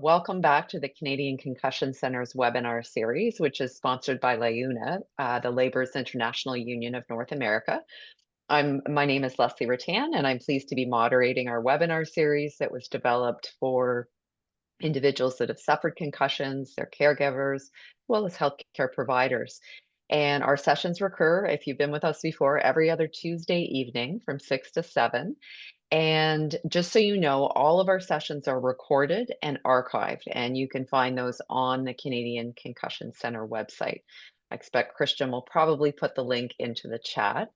Welcome back to the Canadian Concussion Center's webinar series, which is sponsored by LAUNA, the Labor's International Union of North America. My name is Leslie Rattan, and I'm pleased to be moderating our webinar series that was developed for individuals that have suffered concussions, their caregivers, as well as healthcare providers. And our sessions recur, if you've been with us before, every other Tuesday evening from 6 to 7. And just so you know, all of our sessions are recorded and archived, and you can find those on the Canadian Concussion Center website. I expect Christian will probably put the link into the chat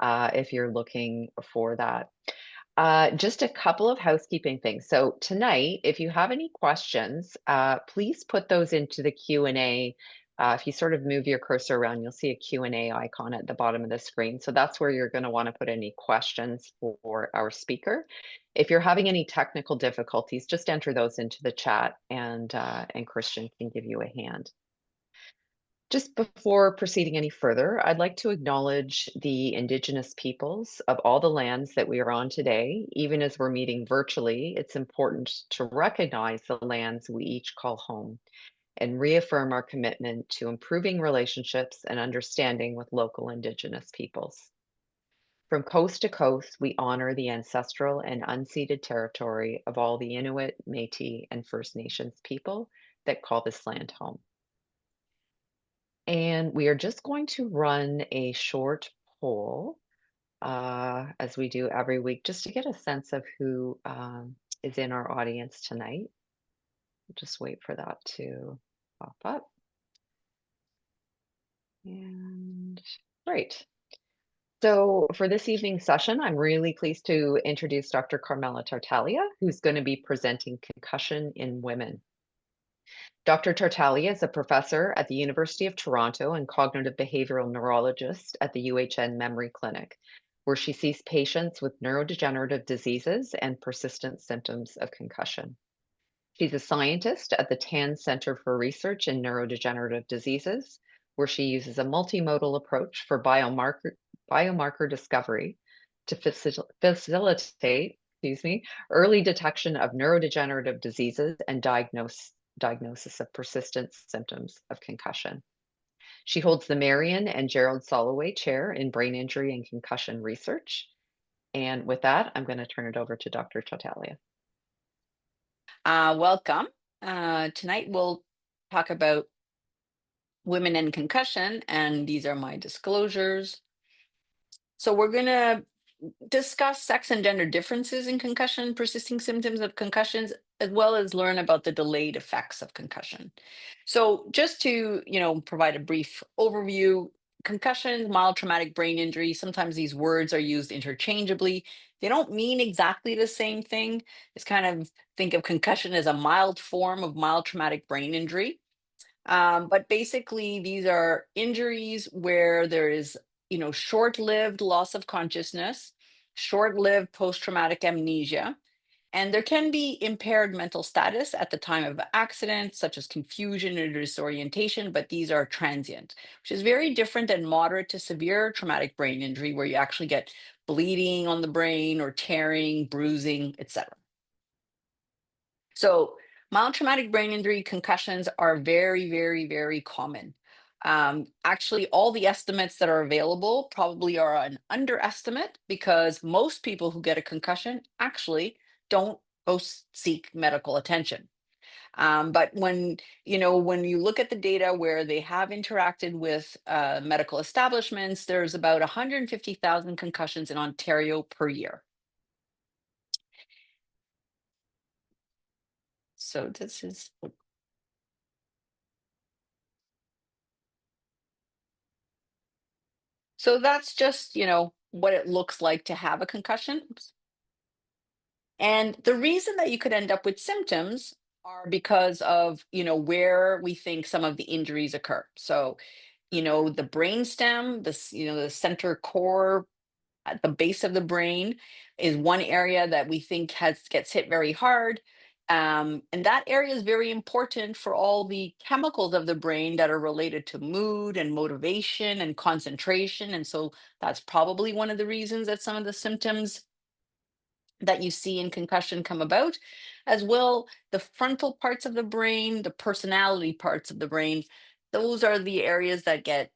if you're looking for that. Just a couple of housekeeping things. So tonight, if you have any questions, please put those into the Q&A. If you sort of move your cursor around, you'll see a Q&A icon at the bottom of the screen. So that's where you're going to want to put any questions for our speaker. If you're having any technical difficulties, just enter those into the chat and Christian can give you a hand. Just before proceeding any further, I'd like to acknowledge the Indigenous peoples of all the lands that we are on today. Even as we're meeting virtually, it's important to recognize the lands we each call home and reaffirm our commitment to improving relationships and understanding with local Indigenous peoples. From coast to coast, we honor the ancestral and unceded territory of all the Inuit, Métis, and First Nations people that call this land home. And we are just going to run a short poll, as we do every week, just to get a sense of who is in our audience tonight. Just wait for that to pop up. And great. So for this evening's session, I'm really pleased to introduce Dr. Carmela Tartaglia, who's going to be presenting concussion in women. Dr. Tartaglia is a professor at the University of Toronto and cognitive behavioral neurologist at the UHN Memory Clinic, where she sees patients with neurodegenerative diseases and persistent symptoms of concussion. She's a scientist at the TAN Center for Research in Neurodegenerative Diseases, where she uses a multimodal approach for biomarker discovery to facilitate, early detection of neurodegenerative diseases and diagnosis of persistent symptoms of concussion. She holds the Marion and Gerald Soloway Chair in Brain Injury and Concussion Research. And with that, I'm going to turn it over to Dr. Tartaglia. Welcome. Tonight we'll talk about women and concussion, and these are my disclosures. So we're going to discuss sex and gender differences in concussion, persisting symptoms of concussions, as well as learn about the delayed effects of concussion. So just to, provide a brief overview, concussion, mild traumatic brain injury, sometimes these words are used interchangeably. They don't mean exactly the same thing. It's kind of think of concussion as a mild form of mild traumatic brain injury. But basically, these are injuries where there is, short-lived loss of consciousness, short-lived post-traumatic amnesia, and there can be impaired mental status at the time of the accident, such as confusion or disorientation, but these are transient, which is very different than moderate to severe traumatic brain injury, where you actually get bleeding on the brain or tearing, bruising, etc. So mild traumatic brain injury concussions are very, very, very common. Actually, all the estimates that are available probably are an underestimate because most people who get a concussion actually don't go seek medical attention. But when you look at the data where they have interacted with medical establishments, there's about 150,000 concussions in Ontario per year. So this is So that's just, what it looks like to have a concussion. Oops. And the reason that you could end up with symptoms are because of, where we think some of the injuries occur. So, the brainstem, the center core at the base of the brain is one area that we think gets hit very hard. And that area is very important for all the chemicals of the brain that are related to mood and motivation and concentration. And so that's probably one of the reasons that some of the symptoms that you see in concussion come about, as well the frontal parts of the brain, the personality parts of the brain. Those are the areas that get,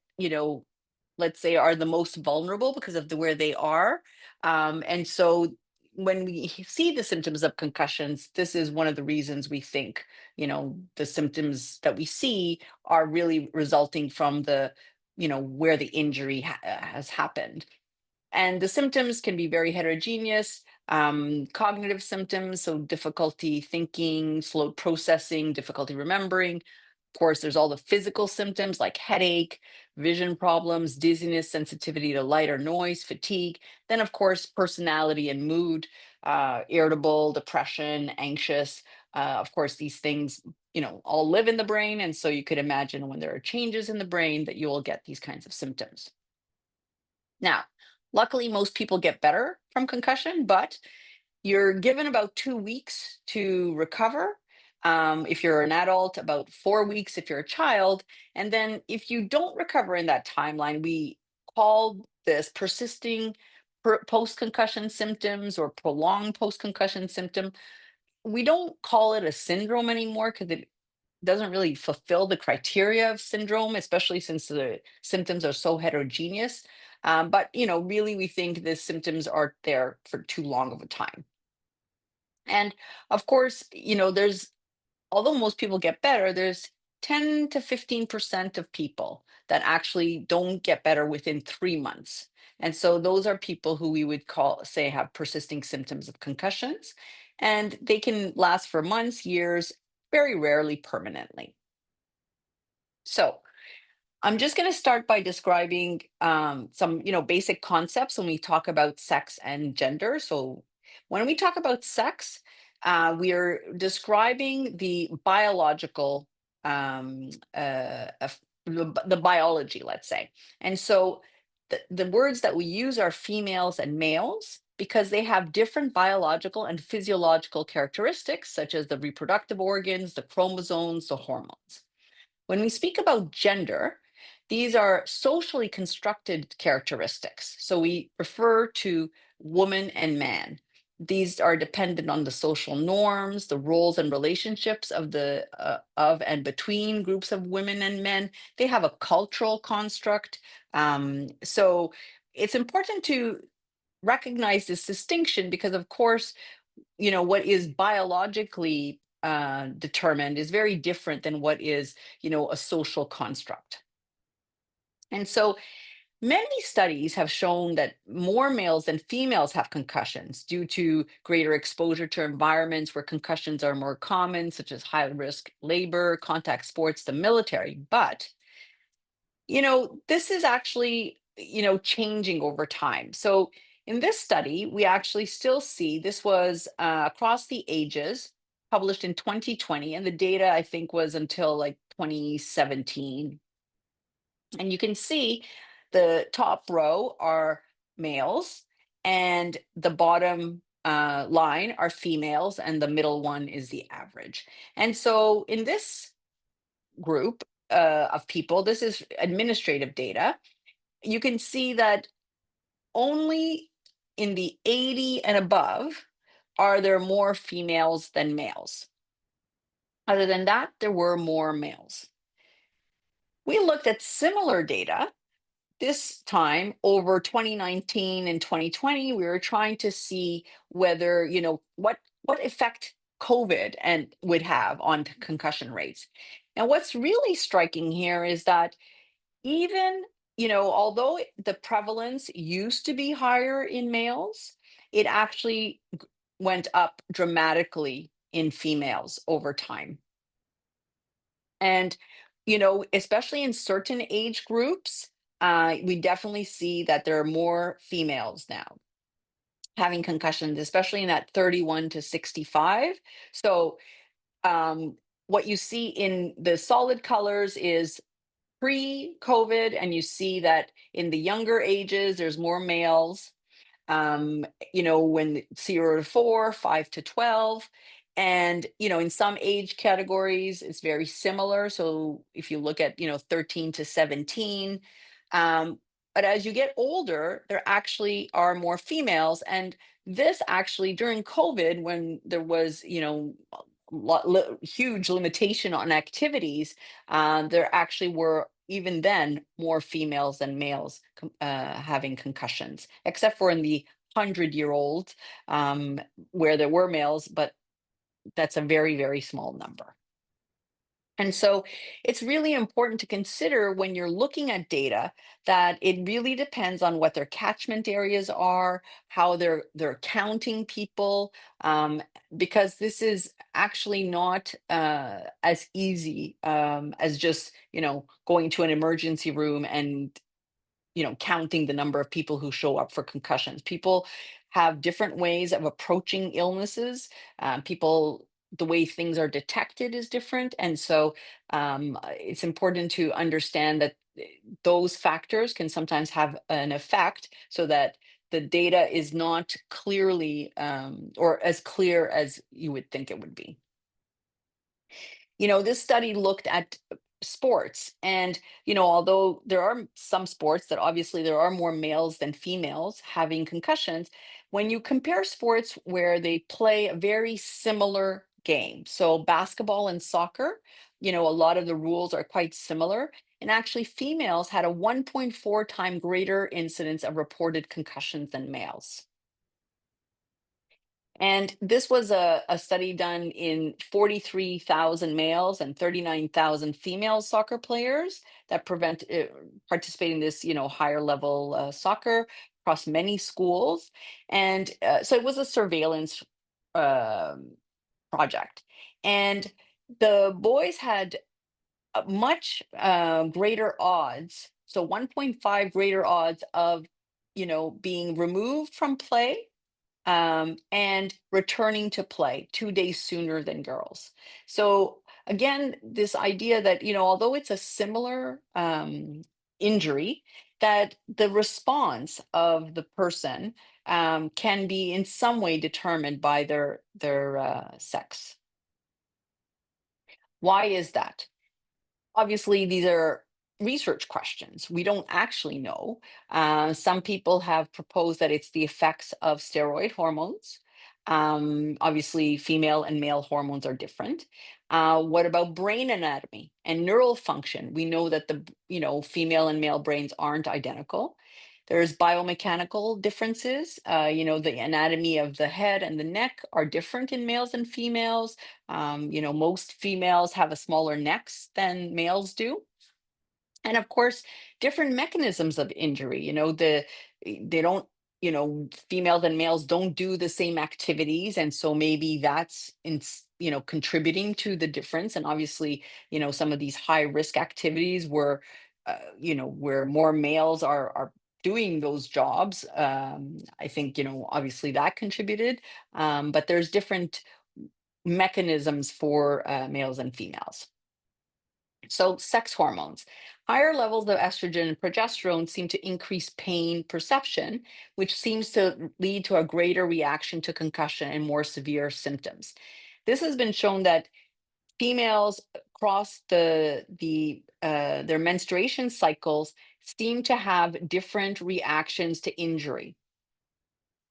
let's say, are the most vulnerable because of where they are. And so when we see the symptoms of concussions, this is one of the reasons we think, the symptoms that we see are really resulting from where the injury has happened. And the symptoms can be very heterogeneous. Cognitive symptoms, so difficulty thinking, slow processing, difficulty remembering. Of course, there's all the physical symptoms like headache, vision problems, dizziness, sensitivity to light or noise, fatigue. Then, of course, personality and mood, irritable, depression, anxious. Of course, these things, all live in the brain. And so you could imagine when there are changes in the brain that you will get these kinds of symptoms. Now, luckily, most people get better from concussion, but you're given about 2 weeks to recover. If you're an adult, about 4 weeks if you're a child. And then if you don't recover in that timeline, we call this persisting post concussion symptoms or prolonged post concussion symptom. We don't call it a syndrome anymore because it doesn't really fulfill the criteria of syndrome, especially since the symptoms are so heterogeneous. But really, we think the symptoms are there for too long of a time. And of course, there's although most people get better, there's 10 to 15% of people that actually don't get better within 3 months. And so those are people who we would say, have persisting symptoms of concussions, and they can last for months, years, very rarely permanently. So I'm just going to start by describing some, basic concepts when we talk about sex and gender. So, when we talk about sex, we are describing the biological, the biology, let's say. And so, the words that we use are females and males because they have different biological and physiological characteristics, such as the reproductive organs, the chromosomes, the hormones. When we speak about gender, these are socially constructed characteristics. So we refer to woman and man. These are dependent on the social norms, the roles and relationships of and between groups of women and men. They have a cultural construct. So it's important to recognize this distinction because, of course, what is biologically determined is very different than what is, a social construct. And so many studies have shown that more males than females have concussions due to greater exposure to environments where concussions are more common, such as high risk labor, contact sports, the military. But this is actually, changing over time. So in this study, we actually still see this was across the ages, published in 2020, and the data I think was until like 2017. And you can see the top row are males, and the bottom line are females, and the middle one is the average. And so in this group of people, this is administrative data, you can see that only in the 80 and above are there more females than males. Other than that, there were more males. We looked at similar data this time over 2019 and 2020. We were trying to see whether, what effect COVID and would have on concussion rates. And what's really striking here is that even, although the prevalence used to be higher in males, it actually went up dramatically in females over time. And, especially in certain age groups, we definitely see that there are more females now having concussions, especially in that 31 to 65. So, what you see in the solid colors is pre-COVID, and you see that in the younger ages, there's more males. When 0 to 4, 5 to 12. And, in some age categories, it's very similar. So if you look at, 13 to 17, but as you get older, there actually are more females. And this actually during COVID, when there was, huge limitation on activities, there actually were even then more females than males having concussions, except for in the 100-year-old, where there were males, but that's a very, very small number. And so it's really important to consider when you're looking at data that it really depends on what their catchment areas are, how they're counting people, because this is actually not as easy as just going to an emergency room and counting the number of people who show up for concussions. People have different ways of approaching illnesses. People, the way things are detected is different. And so it's important to understand that those factors can sometimes have an effect so that the data is not clearly or as clear as you would think it would be. This study looked at sports, and although there are some sports that obviously there are more males than females having concussions, when you compare sports where they play a very similar game, so basketball and soccer, a lot of the rules are quite similar, and actually females had a 1.4 time greater incidence of reported concussions than males. And this was a study done in 43,000 males and 39,000 female soccer players that participate in this, higher level soccer across many schools. And so it was a surveillance um, project. And the boys had much greater odds, so 1.5 greater odds of, being removed from play and returning to play 2 days sooner than girls. So again, this idea that although it's a similar injury, that the response of the person can be in some way determined by their sex. Why is that? Obviously, these are research questions. We don't actually know. Some people have proposed that it's the effects of steroid hormones. Obviously, female and male hormones are different. What about brain anatomy and neural function? We know that female and male brains aren't identical. There's biomechanical differences. The anatomy of the head and the neck are different in males and females. Most females have a smaller necks than males do. And of course, different mechanisms of injury. They don't, females and males don't do the same activities. And so maybe that's contributing to the difference. And obviously, some of these high risk activities where more males are doing those jobs. I think, obviously that contributed. But there's different mechanisms for males and females. So, sex hormones. Higher levels of estrogen and progesterone seem to increase pain perception, which seems to lead to a greater reaction to concussion and more severe symptoms. This has been shown that females across their menstruation cycles seem to have different reactions to injury.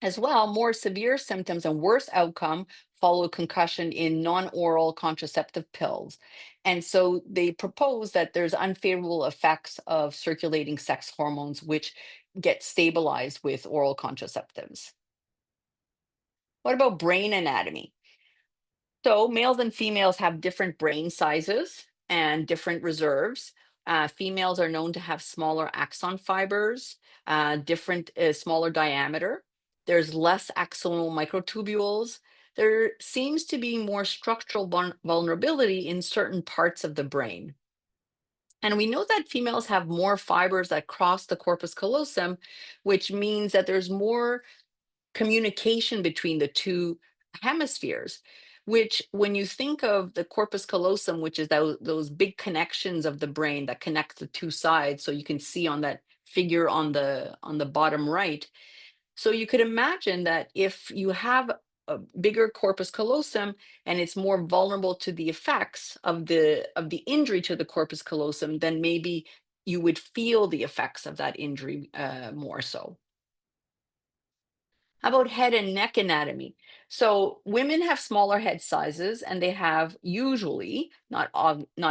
As well, more severe symptoms and worse outcome follow concussion in non-oral contraceptive pills. And so they propose that there's unfavorable effects of circulating sex hormones, which get stabilized with oral contraceptives. What about brain anatomy? So males and females have different brain sizes and different reserves. Females are known to have smaller axon fibers, smaller diameter. There's less axonal microtubules. There seems to be more structural vulnerability in certain parts of the brain. And we know that females have more fibers that cross the corpus callosum, which means that there's more communication between the two hemispheres, which when you think of the corpus callosum, which is those big connections of the brain that connect the two sides, so you can see on that figure on the bottom right. So you could imagine that if you have a bigger corpus callosum and it's more vulnerable to the effects of the injury to the corpus callosum, then maybe you would feel the effects of that injury more so. How about head and neck anatomy? So women have smaller head sizes, and they have usually, not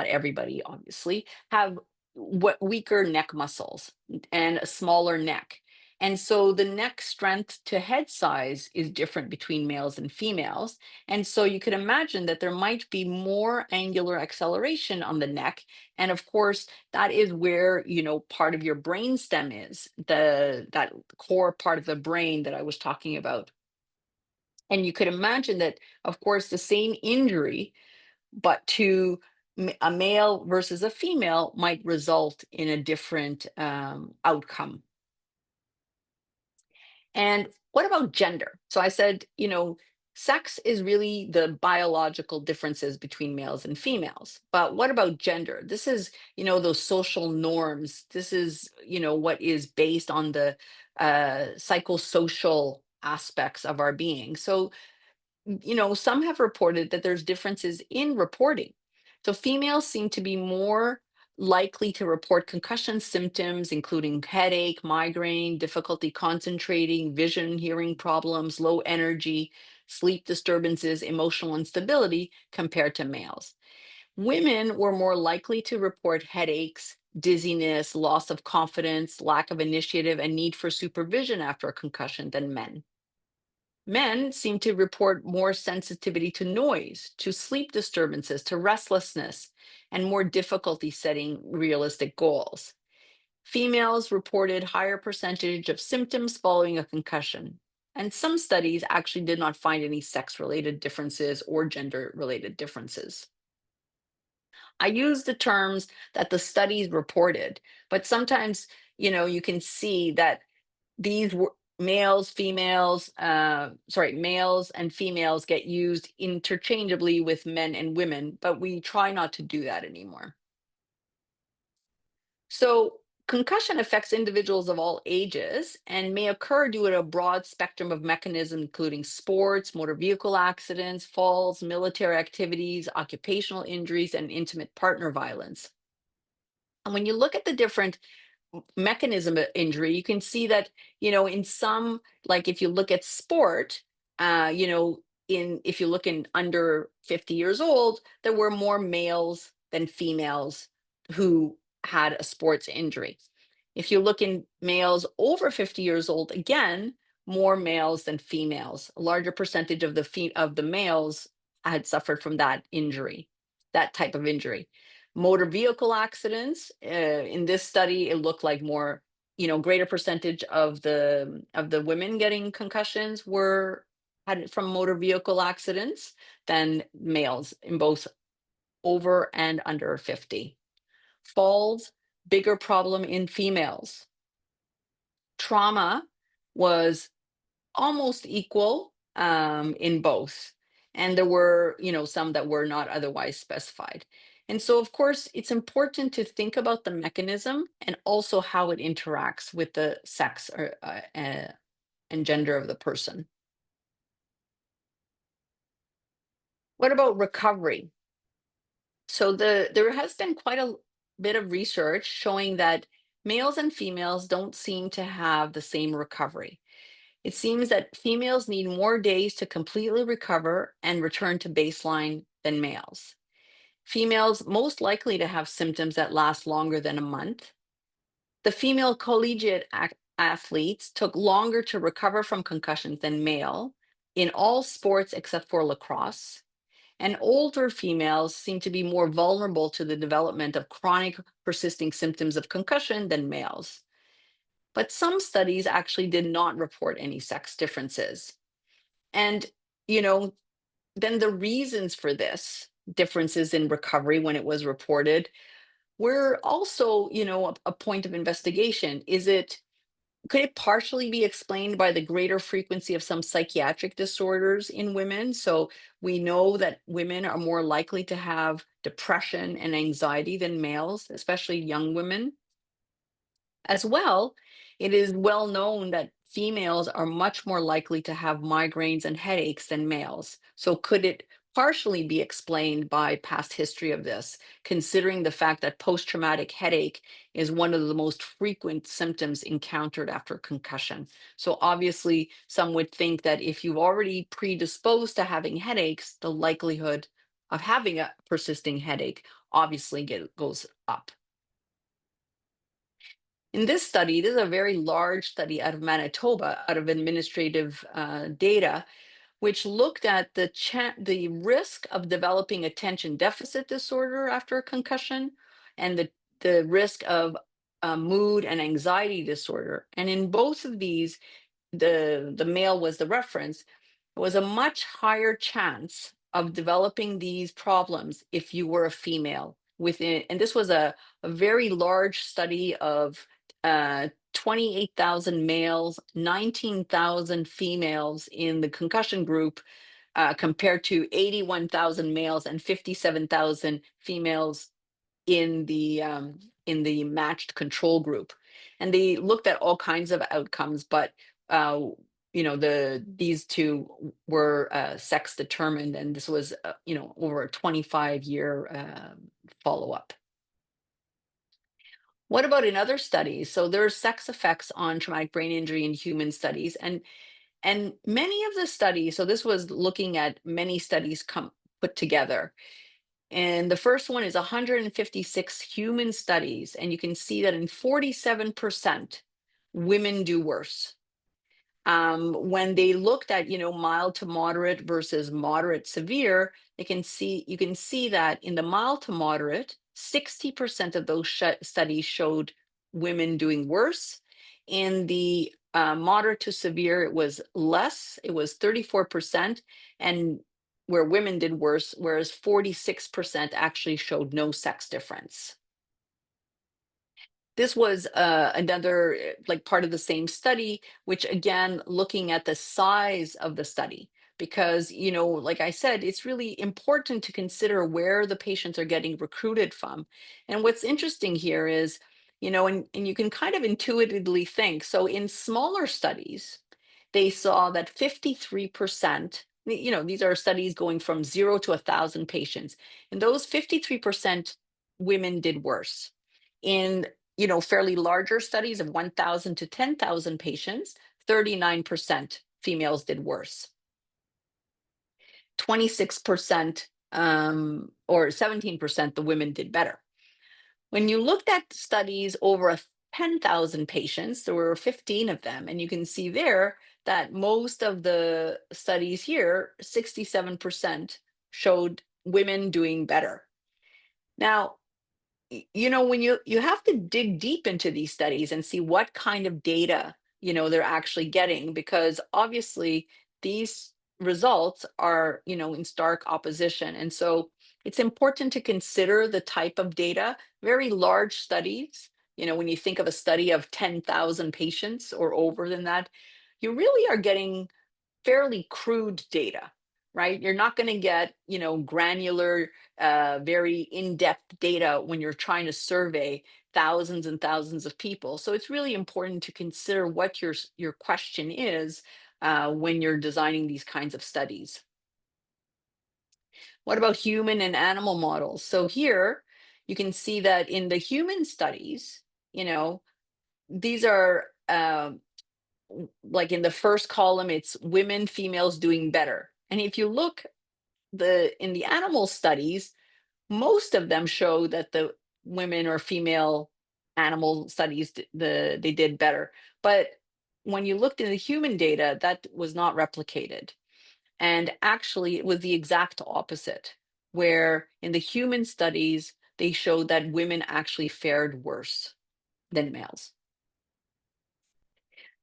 everybody obviously, have what weaker neck muscles and a smaller neck. And so the neck strength to head size is different between males and females. And so you could imagine that there might be more angular acceleration on the neck. And of course, that is where, part of your brain stem is, that core part of the brain that I was talking about. And you could imagine that, of course, the same injury, but to a male versus a female, might result in a different outcome. And what about gender? So I said, sex is really the biological differences between males and females. But what about gender? This is, those social norms. This is, what is based on the psychosocial aspects of our being. So some have reported that there's differences in reporting. So females seem to be more likely to report concussion symptoms, including headache, migraine, difficulty concentrating, vision, hearing problems, low energy, sleep disturbances, emotional instability compared to males. Women were more likely to report headaches, dizziness, loss of confidence, lack of initiative, and need for supervision after a concussion than men. Men seem to report more sensitivity to noise, to sleep disturbances, to restlessness, and more difficulty setting realistic goals. Females reported higher percentage of symptoms following a concussion. And some studies actually did not find any sex related differences or gender related differences. I use the terms that the studies reported, but sometimes, you can see that these were males and females get used interchangeably with men and women, but we try not to do that anymore. So concussion affects individuals of all ages and may occur due to a broad spectrum of mechanisms, including sports, motor vehicle accidents, falls, military activities, occupational injuries, and intimate partner violence. And when you look at the different mechanism of injury, you can see that, in some, like if you look at sport, in if you look in under 50 years old, there were more males than females who had a sports injury. If you look in males over 50 years old, again, more males than females. A larger percentage of the males had suffered from that injury, that type of injury. Motor vehicle accidents, in this study, it looked like more, greater percentage of the women getting concussions were had it from motor vehicle accidents than males in both over and under 50. Falls, bigger problem in females. Trauma was almost equal in both. And there were, some that were not otherwise specified. And so, of course, it's important to think about the mechanism and also how it interacts with the sex and gender of the person. What about recovery? So there has been quite a bit of research showing that males and females don't seem to have the same recovery. It seems that females need more days to completely recover and return to baseline than males. Females most likely to have symptoms that last longer than a month. The female collegiate athletes took longer to recover from concussions than male in all sports except for lacrosse. And older females seem to be more vulnerable to the development of chronic persisting symptoms of concussion than males. But some studies actually did not report any sex differences. And, you know, then the reasons for this differences in recovery when it was reported were also, a point of investigation. Could it partially be explained by the greater frequency of some psychiatric disorders in women? So we know that women are more likely to have depression and anxiety than males, especially young women. As well, it is well known that females are much more likely to have migraines and headaches than males. So could it partially be explained by past history of this, considering the fact that post-traumatic headache is one of the most frequent symptoms encountered after concussion. So obviously, some would think that if you've already predisposed to having headaches, the likelihood of having a persisting headache obviously goes up. In this study, this is a very large study out of Manitoba, out of administrative data, which looked at the risk of developing attention deficit disorder after a concussion and the risk of mood and anxiety disorder. And in both of these, the male was the reference, was a much higher chance of developing these problems if you were a female within, and this was a very large study of 28,000 males, 19,000 females in the concussion group, compared to 81,000 males and 57,000 females in the matched control group. And they looked at all kinds of outcomes, but uh, these two were sex determined, and this was over a 25-year follow-up. What about in other studies? So there are sex effects on traumatic brain injury in human studies, and many of the studies. So this was looking at many studies come put together. And the first one is 156 human studies, and you can see that in 47% women do worse. When they looked at, mild to moderate versus moderate severe, you can see that in the mild to moderate, 60% of those studies showed women doing worse. In the moderate to severe, it was less, it was 34%, and where women did worse, whereas 46% actually showed no sex difference. This was another like part of the same study, which again, looking at the size of the study, because, like I said, it's really important to consider where the patients are getting recruited from. And what's interesting here is, and you can kind of intuitively think, so in smaller studies, they saw that 53%, these are studies going from 0 to 1,000 patients, and those 53% women did worse. In fairly larger studies of 1,000 to 10,000 patients, 39% females did worse. 26% or 17% the women did better. When you looked at studies over 10,000 patients, there were 15 of them, and you can see there that most of the studies here, 67%, showed women doing better. Now, when you have to dig deep into these studies and see what kind of data they're actually getting, because obviously these results are in stark opposition, and so it's important to consider the type of data. Very large studies, when you think of a study of 10,000 patients or over than that, you really are getting fairly crude data, right? You're not going to get, granular, very in-depth data when you're trying to survey thousands and thousands of people. So it's really important to consider what your question is when you're designing these kinds of studies. What about human and animal models? So here you can see that in the human studies, these are like in the first column, it's women, females doing better. And if you look in the animal studies, most of them show that the women or female animal studies they did better. But when you looked in the human data, that was not replicated. And actually, it was the exact opposite, where in the human studies, they showed that women actually fared worse than males.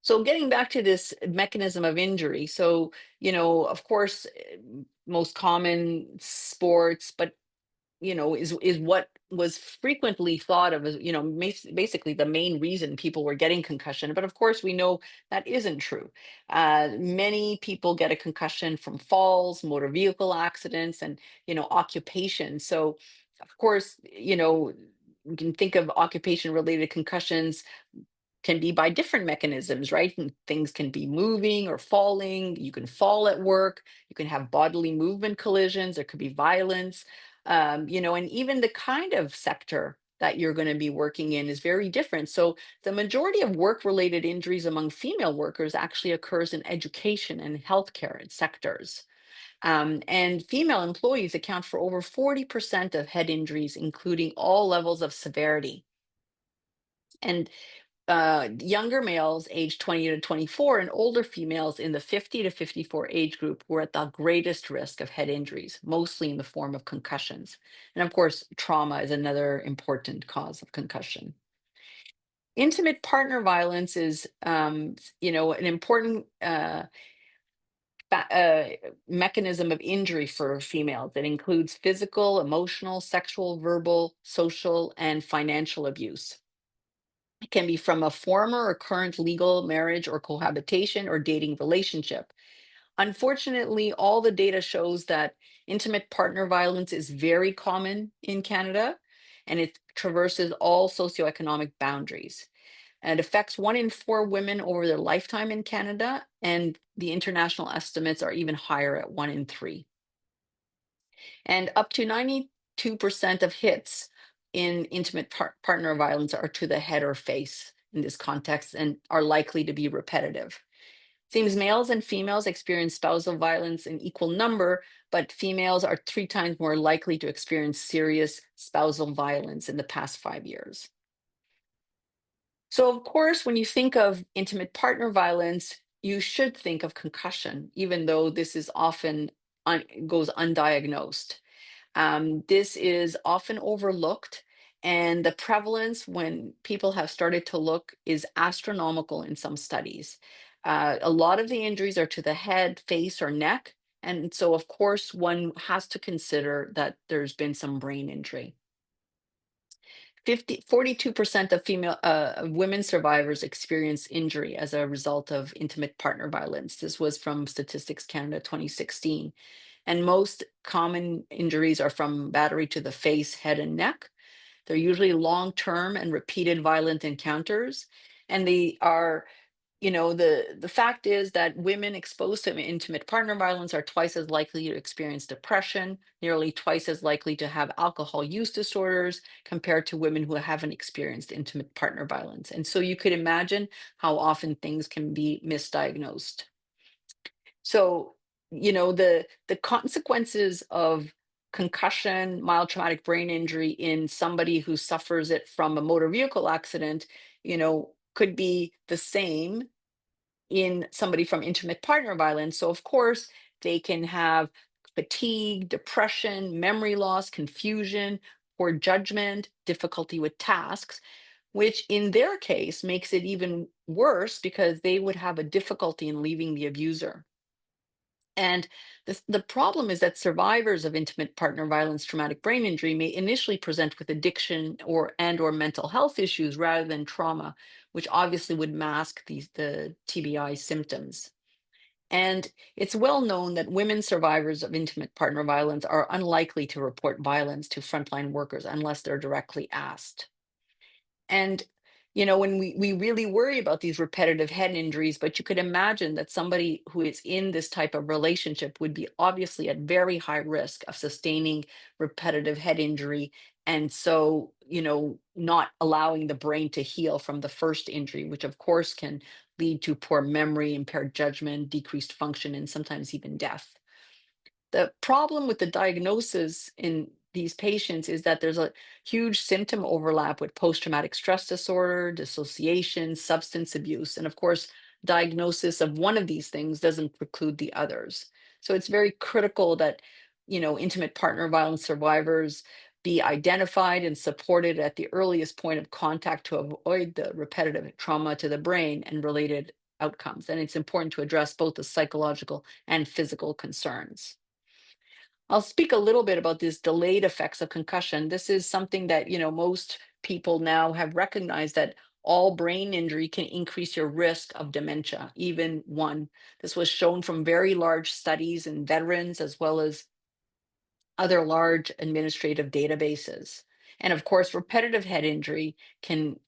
So getting back to this mechanism of injury, so, of course, most common sports, but, is what was frequently thought of as, basically the main reason people were getting concussion. But of course, we know that isn't true. Many people get a concussion from falls, motor vehicle accidents, and, occupation. So, of course, you can think of occupation related concussions can be by different mechanisms, right? And things can be moving or falling. You can fall at work. You can have bodily movement collisions. There could be violence, and even the kind of sector that you're going to be working in is very different. So the majority of work-related injuries among female workers actually occurs in education and healthcare sectors. And female employees account for over 40% of head injuries, including all levels of severity. And younger males aged 20 to 24 and older females in the 50 to 54 age group were at the greatest risk of head injuries, mostly in the form of concussions. And of course, trauma is another important cause of concussion. Intimate partner violence is, an important mechanism of injury for females. It includes physical, emotional, sexual, verbal, social, and financial abuse. It can be from a former or current legal marriage or cohabitation or dating relationship. Unfortunately, all the data shows that intimate partner violence is very common in Canada, and it traverses all socioeconomic boundaries. And it affects 1 in 4 women over their lifetime in Canada, and the international estimates are even higher at 1 in 3. And up to 92% of hits in intimate partner violence are to the head or face in this context and are likely to be repetitive. Seems males and females experience spousal violence in equal number, but females are 3 times more likely to experience serious spousal violence in the past 5 years. So, of course, when you think of intimate partner violence, you should think of concussion, even though this is often goes undiagnosed. This is often overlooked, and the prevalence when people have started to look is astronomical in some studies. A lot of the injuries are to the head, face, or neck. And so, of course, one has to consider that there's been some brain injury. 42% of women survivors experience injury as a result of intimate partner violence. This was from Statistics Canada 2016. And most common injuries are from battery to the face, head, and neck. They're usually long-term and repeated violent encounters. And they are, the fact is that women exposed to intimate partner violence are twice as likely to experience depression, nearly twice as likely to have alcohol use disorders compared to women who haven't experienced intimate partner violence. And so you could imagine how often things can be misdiagnosed. So, the consequences of concussion, mild traumatic brain injury in somebody who suffers it from a motor vehicle accident, could be the same in somebody from intimate partner violence. So, of course, they can have fatigue, depression, memory loss, confusion, poor judgment, difficulty with tasks, which in their case makes it even worse because they would have a difficulty in leaving the abuser. And the problem is that survivors of intimate partner violence traumatic brain injury may initially present with addiction or mental health issues rather than trauma, which obviously would mask the TBI symptoms. And it's well known that women survivors of intimate partner violence are unlikely to report violence to frontline workers unless they're directly asked. And, when we really worry about these repetitive head injuries, but you could imagine that somebody who is in this type of relationship would be obviously at very high risk of sustaining repetitive head injury. And so, not allowing the brain to heal from the first injury, which of course can lead to poor memory, impaired judgment, decreased function, and sometimes even death. The problem with the diagnosis in these patients is that there's a huge symptom overlap with post-traumatic stress disorder, dissociation, substance abuse. And of course, diagnosis of one of these things doesn't preclude the others. So it's very critical that, intimate partner violence survivors be identified and supported at the earliest point of contact to avoid the repetitive trauma to the brain and related outcomes. And it's important to address both the psychological and physical concerns. I'll speak a little bit about these delayed effects of concussion. This is something that, most people now have recognized that all brain injury can increase your risk of dementia, even one. This was shown from very large studies in veterans as well as other large administrative databases. And of course, repetitive head injury can,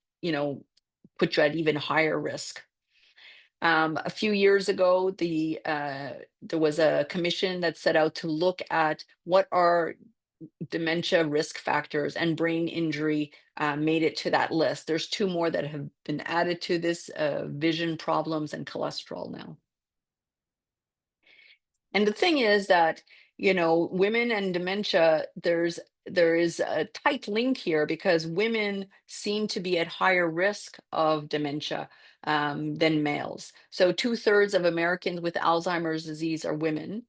put you at even higher risk. A few years ago, there was a commission that set out to look at what are dementia risk factors, and brain injury made it to that list. There's two more that have been added to this: vision problems and cholesterol now. And the thing is that, women and dementia, there is a tight link here because women seem to be at higher risk of dementia than males. So 2/3 of Americans with Alzheimer's disease are women.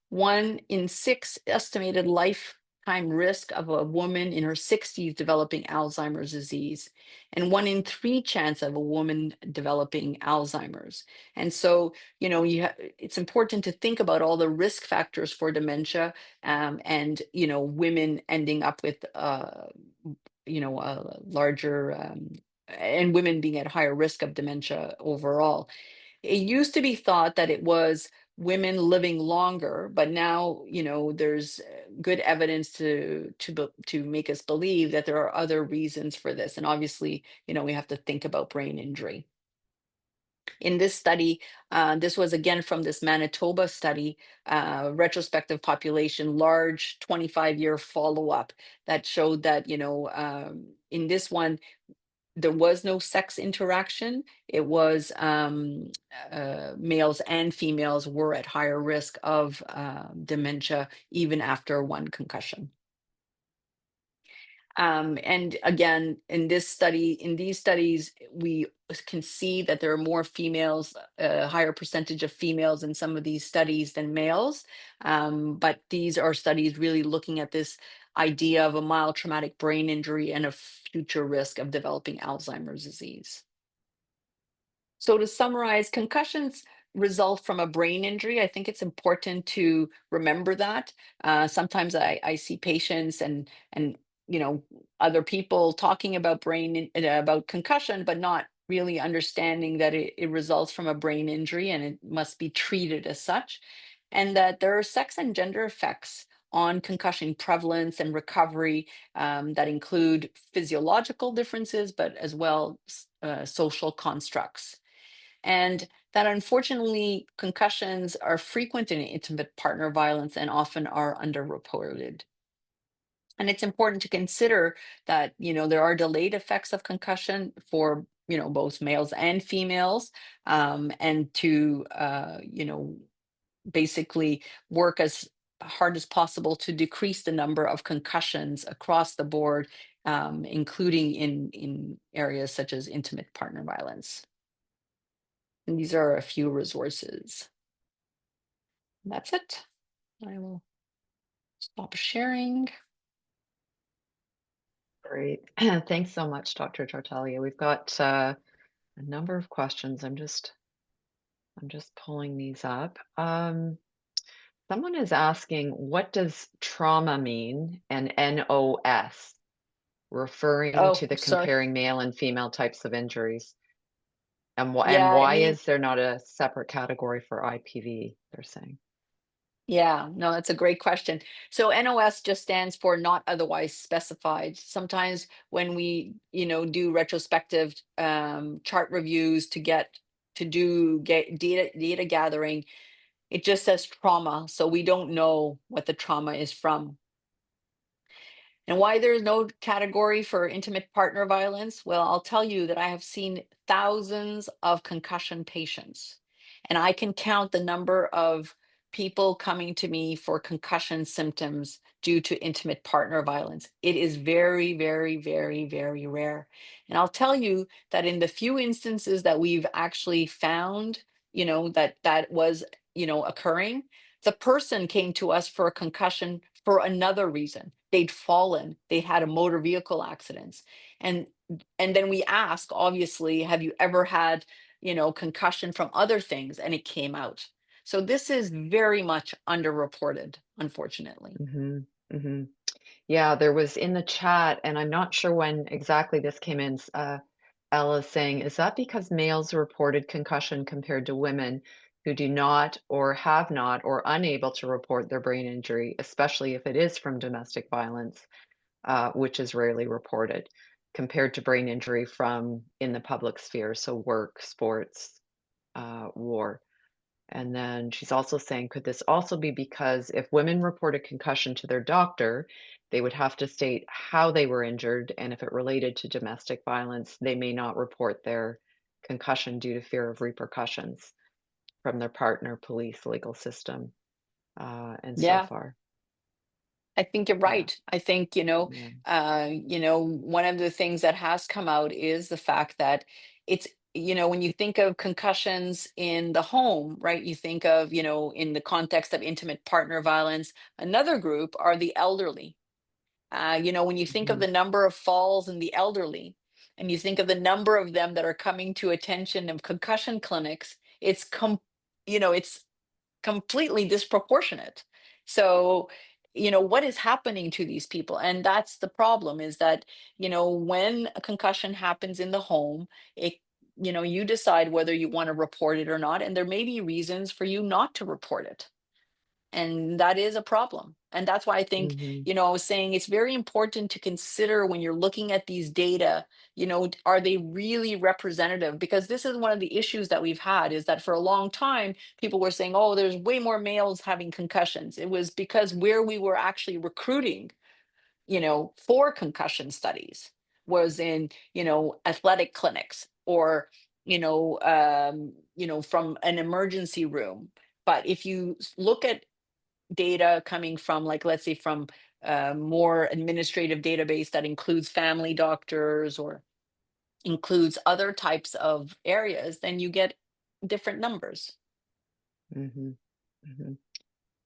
1 in 6 estimated lifetime risk of a woman in her 60s developing Alzheimer's disease, and 1 in 3 chance of a woman developing Alzheimer's. And so, it's important to think about all the risk factors for dementia, and women ending up with a larger and women being at higher risk of dementia overall. It used to be thought that it was women living longer, but now, there's good evidence to make us believe that there are other reasons for this. And obviously, we have to think about brain injury. In this study, this was again from this Manitoba study, retrospective population, large 25-year follow-up that showed that, in this one, there was no sex interaction. It was males and females were at higher risk of dementia even after one concussion. And again, in these studies, we can see that there are more females, a higher percentage of females in some of these studies than males. But these are studies really looking at this idea of a mild traumatic brain injury and a future risk of developing Alzheimer's disease. So to summarize, concussions result from a brain injury. I think it's important to remember that. Sometimes I see patients and you know other people talking about about concussion, but not really understanding that it results from a brain injury and it must be treated as such, and that there are sex and gender effects on concussion prevalence and recovery that include physiological differences, but as well social constructs. And that unfortunately, concussions are frequent in intimate partner violence and often are underreported. And it's important to consider that, there are delayed effects of concussion for, both males and females, and to, basically work as hard as possible to decrease the number of concussions across the board, including in areas such as intimate partner violence. And these are a few resources. That's it. I will stop sharing. Great. Thanks so much, Dr. Tartaglia. We've got a number of questions. I'm just pulling these up. Someone is asking, what does trauma mean and NOS, referring Oh, to the sorry. comparing male and female types of injuries? And Yeah, I why mean, is there not a separate category for IPV, they're saying? yeah, no, that's a great question. So NOS just stands for not otherwise specified. Sometimes when we, do retrospective chart reviews to get data gathering, it just says trauma. So we don't know what the trauma is from. And why there's no category for intimate partner violence? Well, I'll tell you that I have seen thousands of concussion patients, and I can count the number of people coming to me for concussion symptoms due to intimate partner violence. It is very, very, very, very rare. And I'll tell you that in the few instances that we've actually found, that was, occurring, the person came to us for a concussion for another reason. They'd fallen, they had a motor vehicle accidents. And and then we ask, obviously, have you ever had, concussion from other things? And it came out. So this is very much underreported, unfortunately. Mhm, mhm. Yeah, there was in the chat, and I'm not sure when exactly this came in, Ella's saying, "Is that because males reported concussion compared to women who do not or have not or unable to report their brain injury, especially if it is from domestic violence, which is rarely reported?" compared to brain injury from in the public sphere, so work, sports, war. And then she's also saying, could this also be because if women report a concussion to their doctor, they would have to state how they were injured, and if it related to domestic violence, they may not report their concussion due to fear of repercussions from their partner, police, legal system, and so Yeah, far. I think you're Yeah, right. I think, yeah. one of the things that has come out is the fact that it's, when you think of concussions in the home, right? You think of, in the context of intimate partner violence, another group are the elderly. When you think of Mhm, the number of falls in the elderly, and you think of the number of them that are coming to attention of concussion clinics, it's completely disproportionate. So, what is happening to these people? And that's the problem is that, when a concussion happens in the home, it, you decide whether you want to report it or not. And there may be reasons for you not to report it. And that is a problem. And that's why I think, mhm, I was saying it's very important to consider when you're looking at these data, are they really representative? Because this is one of the issues that we've had is that for a long time, people were saying, oh, there's way more males having concussions. It was because where we were actually recruiting, for concussion studies was in, athletic clinics or, from an emergency room. But if you look at data coming from like let's say from a more administrative database that includes family doctors or includes other types of areas, then you get different numbers. mhm, mhm.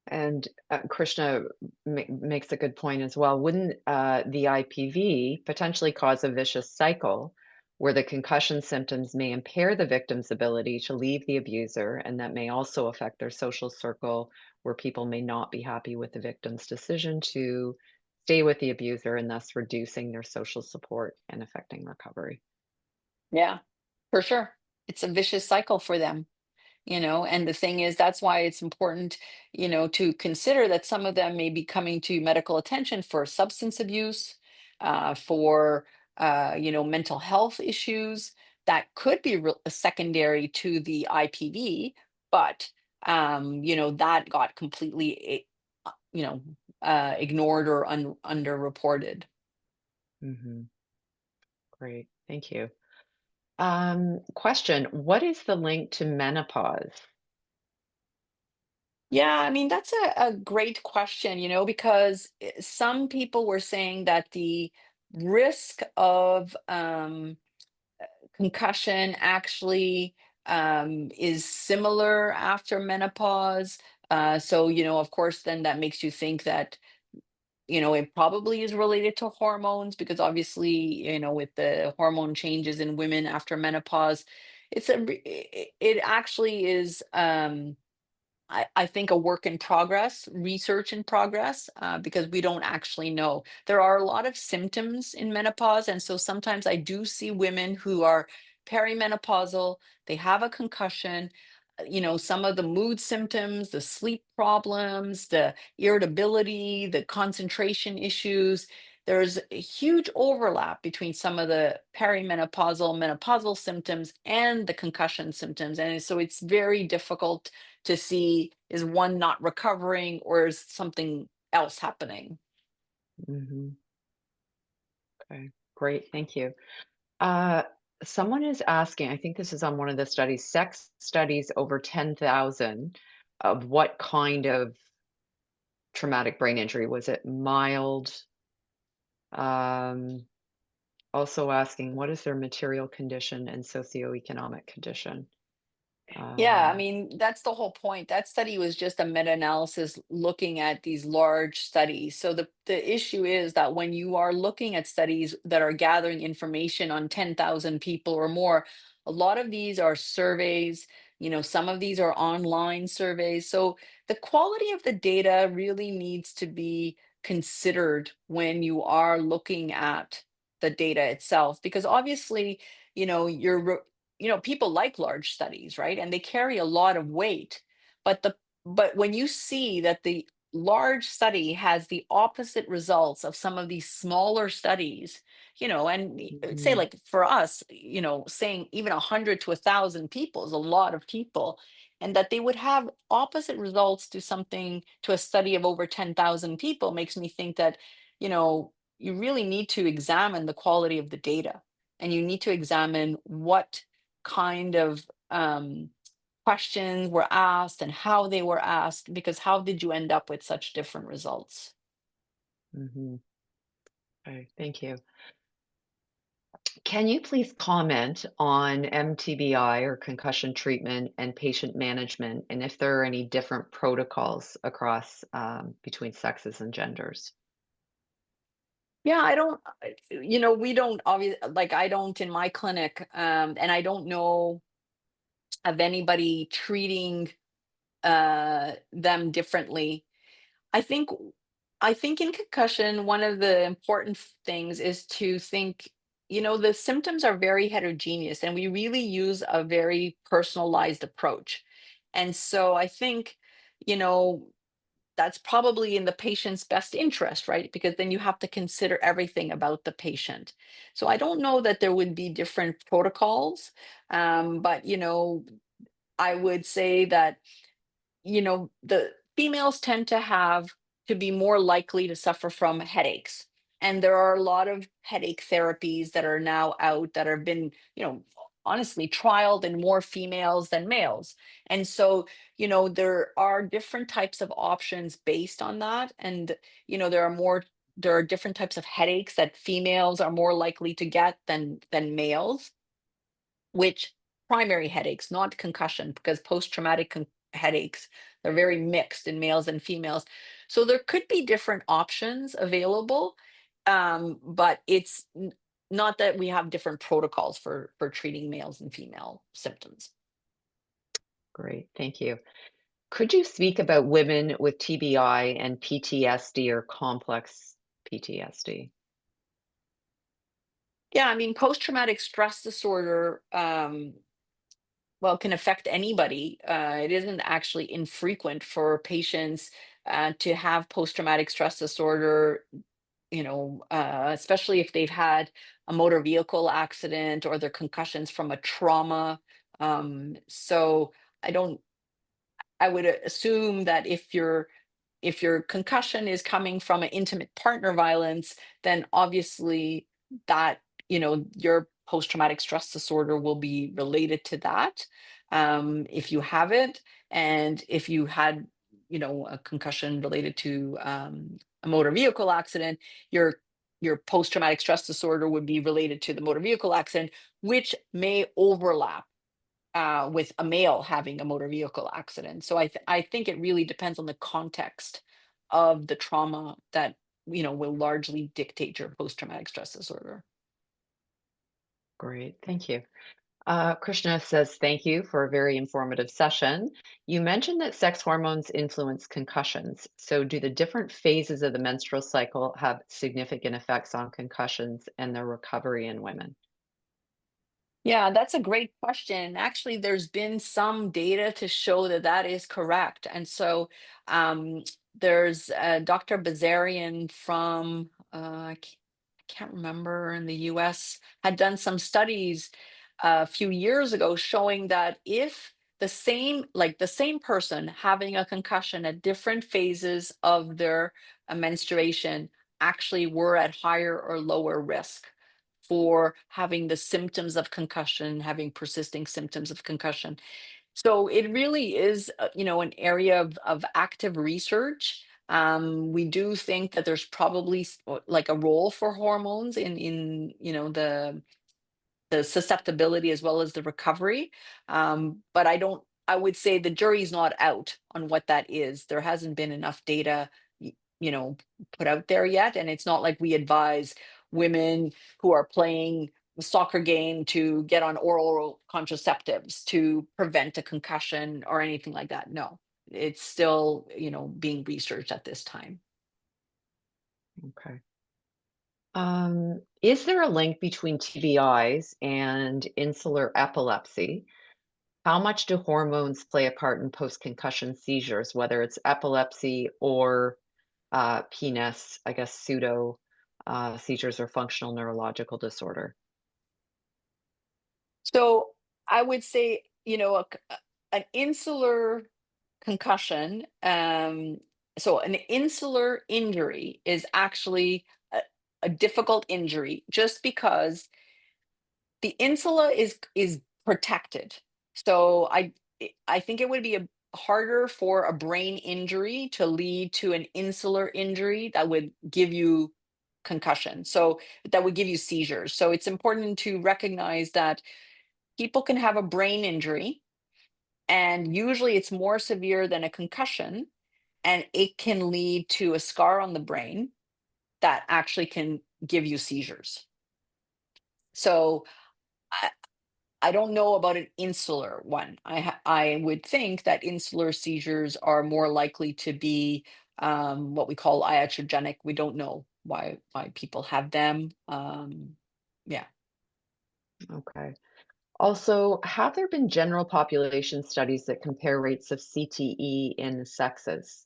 And, Krishna makes a good point as well. Wouldn't, the IPV potentially cause a vicious cycle where the concussion symptoms may impair the victim's ability to leave the abuser, and that may also affect their social circle, where people may not be happy with the victim's decision to stay with the abuser and thus reducing their social support and affecting recovery? Yeah, for sure. It's a vicious cycle for them. And the thing is that's why it's important, to consider that some of them may be coming to medical attention for substance abuse, for mental health issues that could be secondary to the IPV, but that got completely ignored or underreported. Mhm. Great. Thank you. Question, what is the link to menopause? Yeah, I mean, that's a great question, because some people were saying that the risk of concussion actually is similar after menopause. So, of course, then that makes you think that, it probably is related to hormones because obviously, with the hormone changes in women after menopause, it actually is. I think a work in progress, research in progress, because we don't actually know. There are a lot of symptoms in menopause. And so sometimes I do see women who are perimenopausal, they have a concussion, some of the mood symptoms, the sleep problems, the irritability, the concentration issues. There's a huge overlap between some of the perimenopausal, menopausal symptoms and the concussion symptoms. And so it's very difficult to see is one not recovering or is something else happening. Mhm. Okay, great. Thank you. Uh, Someone is asking, I think this is on one of the studies, sex studies over 10,000 of what kind of traumatic brain injury? Was it mild? Um, Also asking, what is their material condition and socioeconomic condition? Yeah, I Um, mean, that's the whole point. That study was just a meta-analysis looking at these large studies. So the issue is that when you are looking at studies that are gathering information on 10,000 people or more, a lot of these are surveys, some of these are online surveys. So the quality of the data really needs to be considered when you are looking at the data itself, because obviously, you're people like large studies, right? And they carry a lot of weight. But when you see that the large study has the opposite results of some of these smaller studies, and say Mhm, like for us, saying even 100 to 1,000 people is a lot of people, and that they would have opposite results to something to a study of over 10,000 people makes me think that, you really need to examine the quality of the data, and you need to examine what kind of questions were asked and how they were asked, because how did you end up with such different results? mhm. Okay, thank you. Can you please comment on MTBI or concussion treatment and patient management, and if there are any different protocols across between sexes and genders? Yeah, I don't, we don't obviously, like, I don't in my clinic, and I don't know of anybody treating them differently. I think I think in concussion, one of the important things is to think, the symptoms are very heterogeneous and we really use a very personalized approach. And so I think, you know, that's probably in the patient's best interest, right? Because then you have to consider everything about the patient. So I don't know that there would be different protocols, but I would say that, the females tend to be more likely to suffer from headaches. And there are a lot of headache therapies that are now out that have been, honestly trialed in more females than males. And so, there are different types of options based on that. And, there are different types of headaches that females are more likely to get than males, which primary headaches, not concussion, because post-traumatic headaches, they're very mixed in males and females. So there could be different options available, but it's not that we have different protocols for treating males and female symptoms. Great, thank you. Could you speak about women with TBI and PTSD or complex PTSD? Yeah, I mean, post-traumatic stress disorder, well, can affect anybody. It isn't actually infrequent for patients to have post-traumatic stress disorder, especially if they've had a motor vehicle accident or their concussions from a trauma. So I don't, I would assume that if your concussion is coming from an intimate partner violence, then obviously that, your post-traumatic stress disorder will be related to that. If you have it, and if you had, a concussion related to a motor vehicle accident, your post-traumatic stress disorder would be related to the motor vehicle accident, which may overlap with a male having a motor vehicle accident. So I think it really depends on the context of the trauma that, will largely dictate your post traumatic stress disorder. Great, thank you. Krishna says, thank you for a very informative session. You mentioned that sex hormones influence concussions. So, do the different phases of the menstrual cycle have significant effects on concussions and their recovery in women? Yeah, that's a great question. Actually, there's been some data to show that that is correct. And so um, there's Dr. Bazarian from, I can't remember, in the US, had done some studies a few years ago showing that if the same person having a concussion at different phases of their menstruation actually were at higher or lower risk for having the symptoms of concussion, having persisting symptoms of concussion. So it really is, an area of active research. We do think that there's probably like a role for hormones in the susceptibility as well as the recovery. But I would say the jury's not out on what that is. There hasn't been enough data, y- you know, put out there yet. And it's not like we advise women who are playing a soccer game to get on oral contraceptives to prevent a concussion or anything like that. No, it's still, being researched at this time. Okay. Is there a link between TBIs and insular epilepsy? How much do hormones play a part in post-concussion seizures, whether it's epilepsy or PNS, I guess pseudo seizures or functional neurological disorder? So I would say, an insular concussion, so an insular injury is actually a difficult injury just because the insula is protected. So I think it would be harder for a brain injury to lead to an insular injury that would give you concussion. So that would give you seizures. So it's important to recognize that people can have a brain injury, and usually it's more severe than a concussion, and it can lead to a scar on the brain that actually can give you seizures. So I, I don't know about an insular one. I would think that insular seizures are more likely to be what we call iatrogenic. We don't know why people have them. Yeah. Okay. Also, have there been general population studies that compare rates of CTE in the sexes?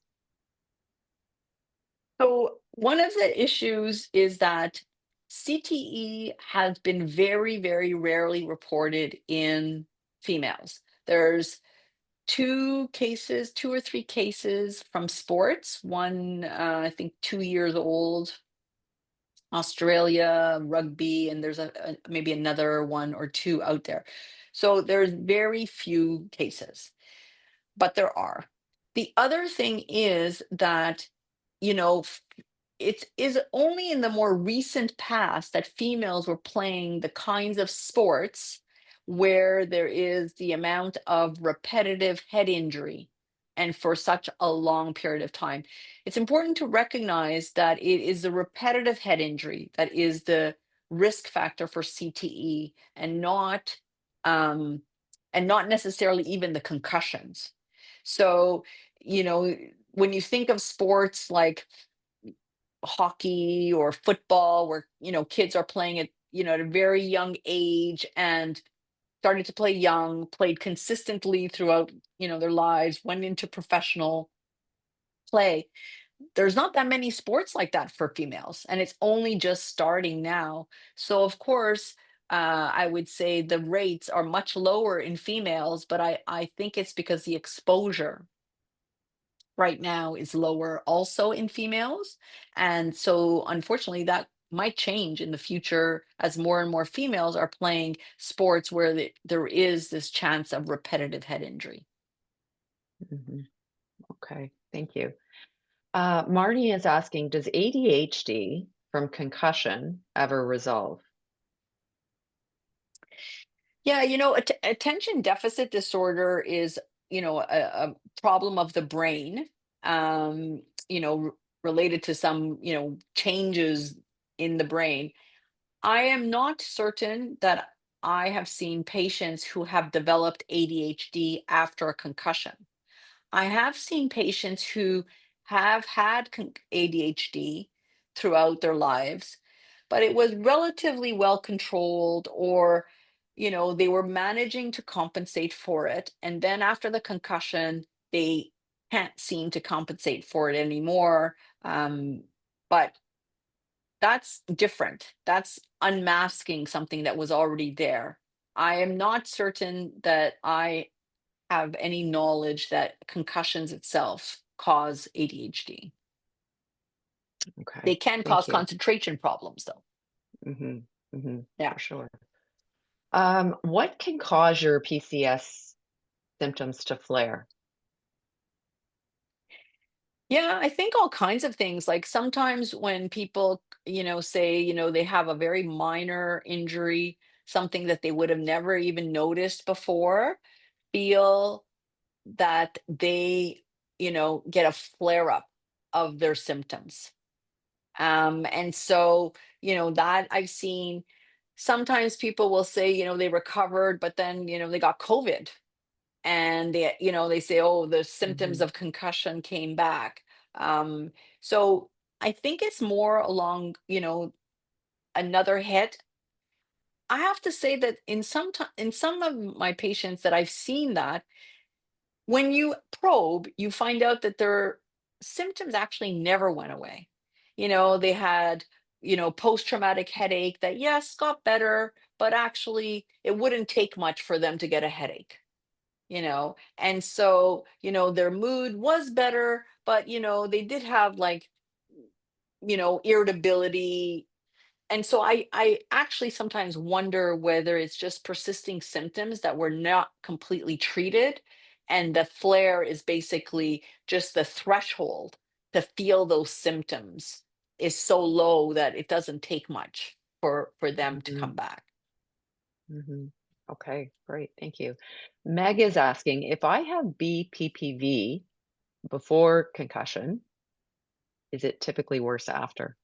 So one of the issues is that CTE has been very, very rarely reported in females. There's two or three cases from sports. One, I think, 2 years old, Australia, rugby, and there's maybe another one or two out there. So there's very few cases, but there are. The other thing is that, you know, it is only in the more recent past that females were playing the kinds of sports where there is the amount of repetitive head injury and for such a long period of time. It's important to recognize that it is the repetitive head injury that is the risk factor for CTE, um, and not necessarily even the concussions. So, you know, when you think of sports like hockey or football where kids are playing at at a very young age and started to play young, played consistently throughout their lives, went into professional play. There's not that many sports like that for females, and it's only just starting now. So of course, I would say the rates are much lower in females, but I think it's because the exposure right now is lower also in females. And so unfortunately that might change in the future as more and more females are playing sports where there is this chance of repetitive head injury. Mhm. Okay, thank you. Marnie is asking, does ADHD from concussion ever resolve? Yeah, attention deficit disorder is, a problem of the brain, um, related to some, changes in the brain. I am not certain that I have seen patients who have developed ADHD after a concussion. I have seen patients who have had ADHD throughout their lives, but it was relatively well controlled, or, they were managing to compensate for it. And then after the concussion, they can't seem to compensate for it anymore. But that's different. That's unmasking something that was already there. I am not certain that I have any knowledge that concussions itself cause ADHD. They Okay, can cause thank you. concentration problems, though. For Yeah. sure. What can cause your PCS symptoms to flare? Yeah, I think all kinds of things. Like sometimes when people, say, they have a very minor injury, something that they would have never even noticed before, feel that they, get a flare up of their symptoms. And so, that I've seen sometimes people will say, they recovered, but then, they got COVID, and they say, oh, the symptoms Mhm. of concussion came back. Um, so I think it's more along, another hit. I have to say that in some of my patients that I've seen that when you probe, you find out that their symptoms actually never went away. They had, post-traumatic headache that, yes, got better, but actually it wouldn't take much for them to get a headache. And so, their mood was better, but they did have like, irritability. And so I actually sometimes wonder whether it's just persisting symptoms that were not completely treated. And the flare is basically just the threshold to feel those symptoms is so low that it doesn't take much for them to Mhm, come back. mhm. Okay, great. Thank you. Meg is asking if I have BPPV before concussion, is it typically worse after?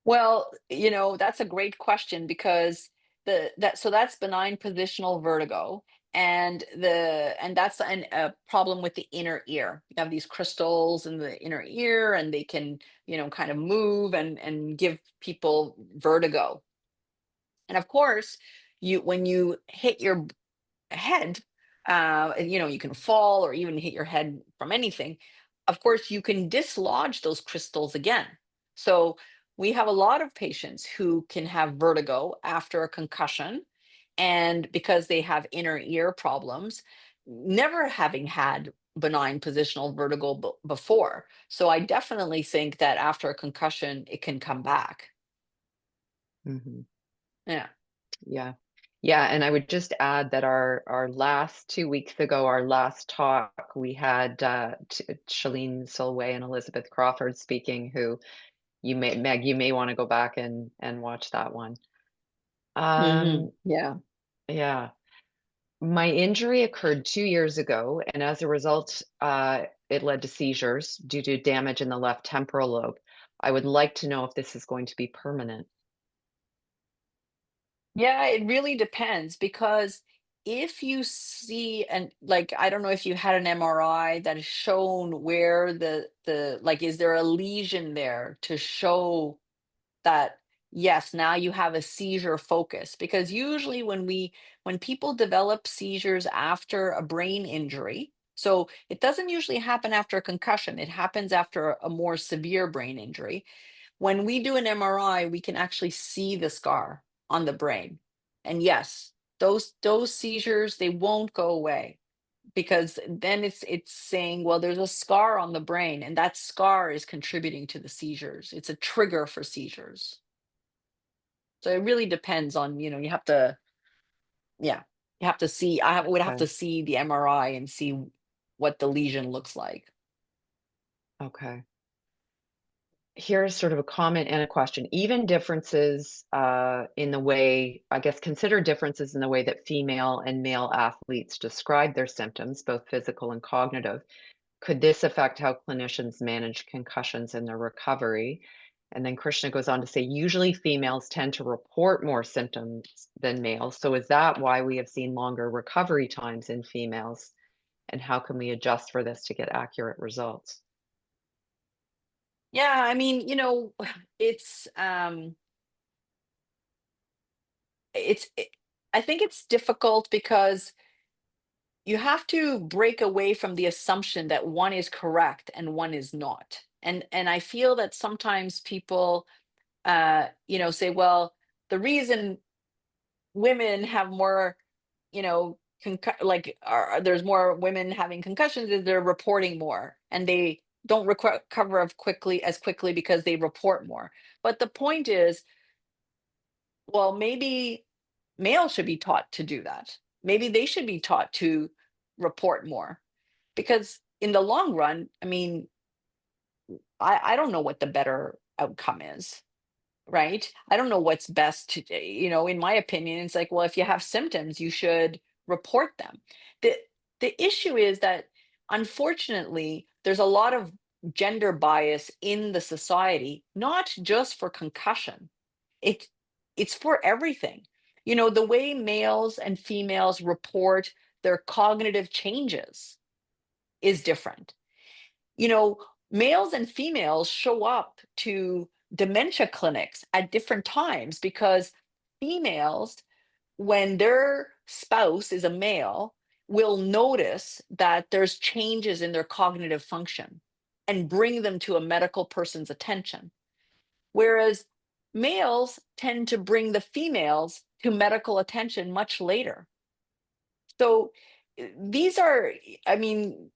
Well, that's a great question because that's benign positional vertigo, and that's a problem with the inner ear. You have these crystals in the inner ear, and they can, kind of move and give people vertigo. And of course, you when you hit your head, and, you can fall or even hit your head from anything. Of course, you can dislodge those crystals again. So we have a lot of patients who can have vertigo after a concussion, and because they have inner ear problems, never having had benign positional vertigo before. So I definitely think that after a concussion, it can come back. Mhm. Yeah. Yeah. Yeah, and I would just add that our last 2 weeks ago, our last talk, we had, Shalene Solway and Elizabeth Crawford speaking, who you may wanna go back and watch that one. Yeah. Yeah. My injury occurred 2 years ago, and as a result, it led to seizures due to damage in the left temporal lobe. I would like to know if this is going to be permanent. Yeah, it really depends because if you see, and like I don't know if you had an MRI that has shown where the like is there a lesion there to show that yes, now you have a seizure focus, because usually when people develop seizures after a brain injury, so it doesn't usually happen after a concussion, it happens after a more severe brain injury. When we do an MRI, we can actually see the scar on the brain. And yes, those seizures, they won't go away because then it's saying, well, there's a scar on the brain and that scar is contributing to the seizures. It's a trigger for seizures. So it really depends on, you have to, yeah, you have to see. Would have to Okay. see the MRI and see what the lesion looks like. Okay. Here's sort of a comment and a question. Even differences in the way, I guess, consider differences in the way that female and male athletes describe their symptoms, both physical and cognitive. Could this affect how clinicians manage concussions in their recovery? And then Krishna goes on to say, usually females tend to report more symptoms than males. So is that why we have seen longer recovery times in females? And how can we adjust for this to get accurate results? Yeah, I mean, it's it's it, I think it's difficult because you have to break away from the assumption that one is correct and one is not. And I feel that sometimes people say, well, the reason women have more, there's more women having concussions is they're reporting more and they don't recover as quickly because they report more. But the point is, well, maybe males should be taught to do that. Maybe they should be taught to report more because in the long run, I mean, I don't know what the better outcome is, right? I don't know what's best in my opinion, it's like, well, if you have symptoms, you should report them. The the issue is that unfortunately, there's a lot of gender bias in the society, not just for concussion. It it's for everything. The way males and females report their cognitive changes is different. you know, Males and females show up to dementia clinics at different times because, females, when their spouse is a male, will notice that there's changes in their cognitive function and bring them to a medical person's attention. Whereas males tend to bring the females to medical attention much later. So these are, I mean,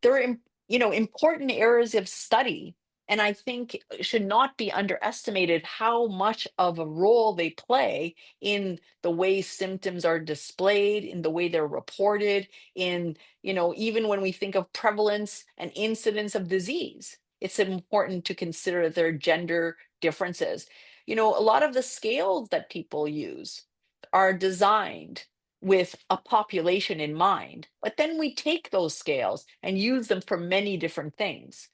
they're important areas of study, and I think should not be underestimated how much of a role they play in the way symptoms are displayed, in the way they're reported, in even when we think of prevalence and incidence of disease, it's important to consider their gender differences. A lot of the scales that people use are designed with a population in mind. But then we take those scales and use them for many different things.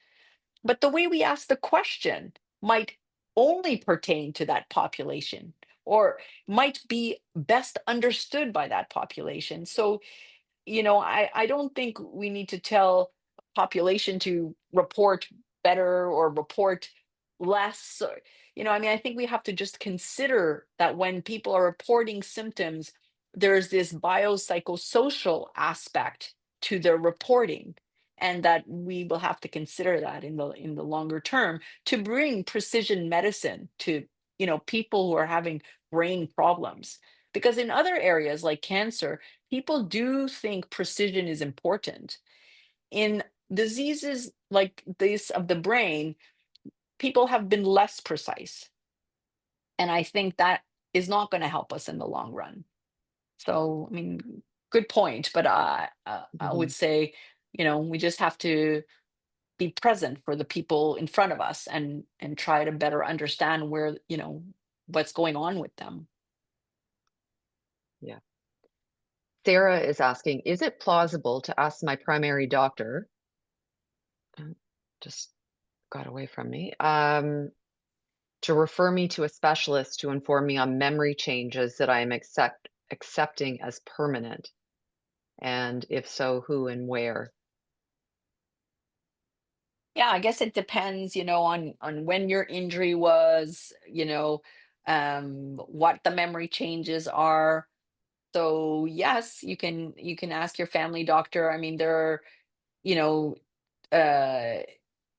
But the way we ask the question might only pertain to that population or might be best understood by that population. So I don't think we need to tell population to report better or report less. Or, I think we have to just consider that when people are reporting symptoms, there's this biopsychosocial aspect to their reporting, and that we will have to consider that in the longer term to bring precision medicine to people who are having brain problems. Because in other areas like cancer, people do think precision is important. In diseases like this of the brain, people have been less precise. And I think that is not going to help us in the long run. So, I mean, good point. But I would Mhm. say, we just have to be present for the people in front of us and try to better understand where, what's going on with them. Yeah. Sarah is asking, is it plausible to ask my primary doctor, uh, just got away from me, to refer me to a specialist to inform me on memory changes that I am accepting as permanent? And if so, who and where? Yeah, I guess it depends, on when your injury was, what the memory changes are. So yes, you can ask your family doctor. I mean, there are, you know, uh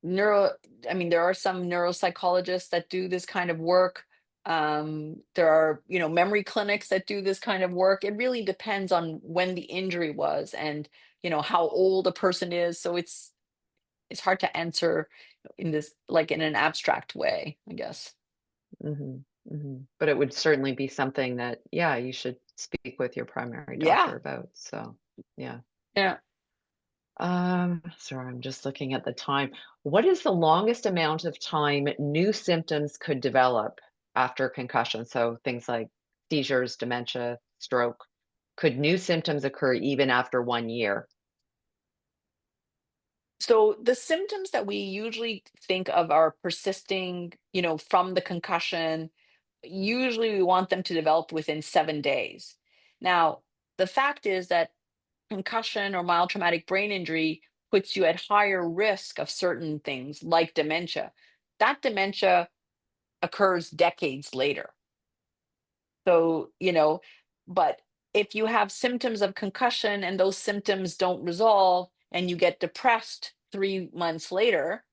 neuro I mean, there are some neuropsychologists that do this kind of work. There are, memory clinics that do this kind of work. It really depends on when the injury was and, how old a person is. So it's hard to answer in this like in an abstract way, I guess. Mhm, mhm. But it would certainly be something that, yeah, you should speak with your primary Yeah. doctor about, so, yeah. Yeah. Sorry, I'm just looking at the time. What is the longest amount of time new symptoms could develop after concussion? So things like seizures, dementia, stroke. Could new symptoms occur even after 1 year? So the symptoms that we usually think of are persisting, from the concussion. Usually we want them to develop within 7 days. Now, the fact is that concussion or mild traumatic brain injury puts you at higher risk of certain things like dementia. That dementia occurs decades later. So, but if you have symptoms of concussion and those symptoms don't resolve and you get depressed 3 months later,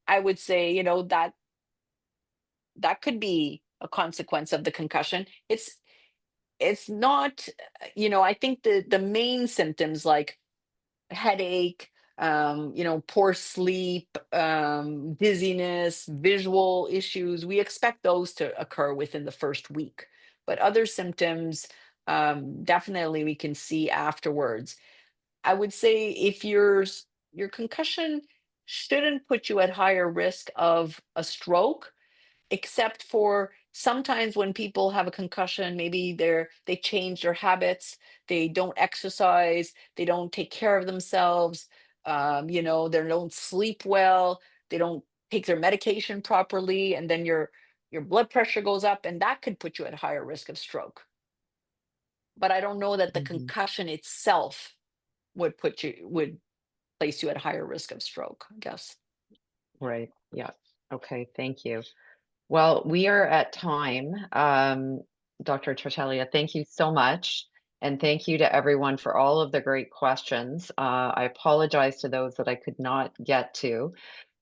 I would say, that could be a consequence of the concussion. It's not, I think the main symptoms like headache, poor sleep, dizziness, visual issues, we expect those to occur within the first week. But other symptoms, definitely we can see afterwards. I would say if your concussion shouldn't put you at higher risk of a stroke, except for sometimes when people have a concussion, maybe they change their habits, they don't exercise, they don't take care of themselves, they don't sleep well, they don't take their medication properly, and then your blood pressure goes up, and that could put you at higher risk of stroke. But I don't know that the Mhm. concussion itself would place you at higher risk of stroke, I guess. Right. Yeah. Okay. Thank you. Well, we are at time. Dr. Tartaglia, thank you so much. And thank you to everyone for all of the great questions. I apologize to those that I could not get to.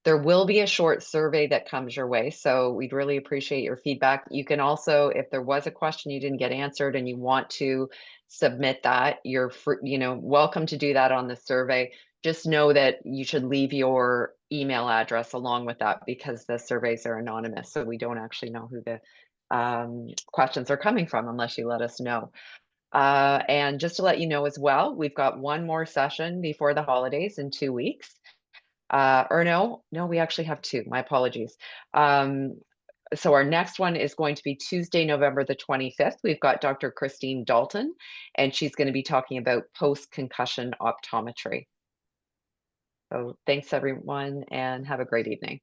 There will be a short survey that comes your way, so we'd really appreciate your feedback. You can also, if there was a question you didn't get answered and you want to submit that, you're welcome to do that on the survey. Just know that you should leave your email address along with that because the surveys are anonymous, so we don't actually know who the questions are coming from unless you let us know. And just to let you know as well, we've got one more session before the holidays in 2 weeks. Or no, we actually have two. My apologies. So our next one is going to be Tuesday, November the 25th. We've got Dr. Christine Dalton, and she's going to be talking about post-concussion optometry. So thanks everyone, and have a great evening.